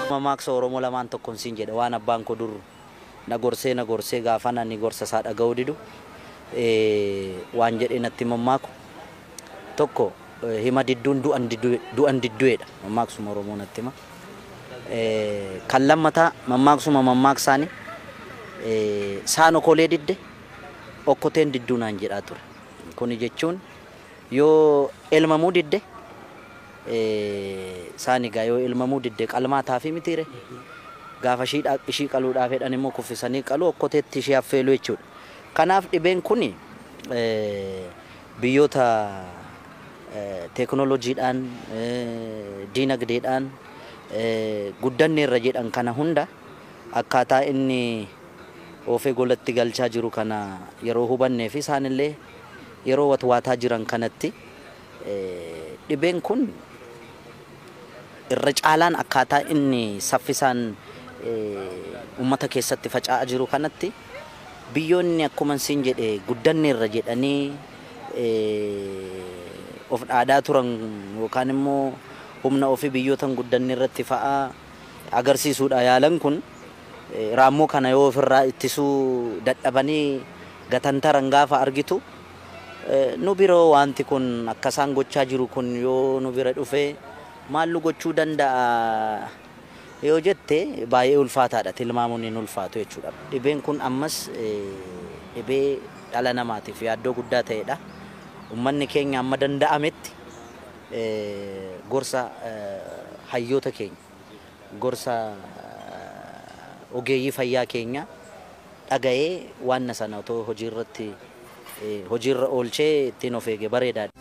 Mammaaksa Oromoo lamaan tokkoon siin jedha waan abbaan koo dur na gorsee gaafa ani gorsa isaa dhaga'uu didu waan jedhee natti mammaaku tokko hima didduun du'an didduedha mammaaksuma Oromoo natti hima. Kan lammataa mammaaksuma mammaaksaani saan okolee didde okkoteen didduu naan jedhaa ture. Kuni jechuun yoo elmamuu didde saani gaa yoo elmamuu didde qalmaa taafii mitiire gaafa ishii qaluudhaaf jedhan immoo kuffisanii qalu okkoteetti ishee affeeluu jechuudha. Kanaaf dhibeen kuni biyyoota teekinooloojiidhaan diinagdeedhaan guddanneerra jedhan kana hunda akkaataa inni ofee golatti galchaa jiru kana yeroo hubannee fi isaanillee yeroo watwaataa jiran kanatti dhibeen kun irra caalaan akkaataa inni saffisaan ummata keessatti faca'aa jiru kanatti biyyoonni akkuma siin jedhe guddanneerra jedhanii of dhaadaa turan yookaan immoo humna ofii biyyootan guddanneerratti fa'aa agarsiisuudha yaalan kun raammoo kana yoo ofirraa ittisuu dadhabanii gatantaran gaafa argitu nu biroo wanti kun akkasaan gochaa jiru kun yoo nu bira dhufee maallu gochuu danda'a yoo jette baay'ee ulfaataadha tilmaamuun hin ulfaatu jechuudha. Dhibeen kun ammas dhibee dhala namaatiif yaaddoo guddaa ta'edha. Uummanni keenya amma danda'ametti gorsa hayyoota keenya gorsa ogeeyyii fayyaa keenya dhaga'ee waan sana otoo hojiirra oolchee ittiin of eege bareedaadha.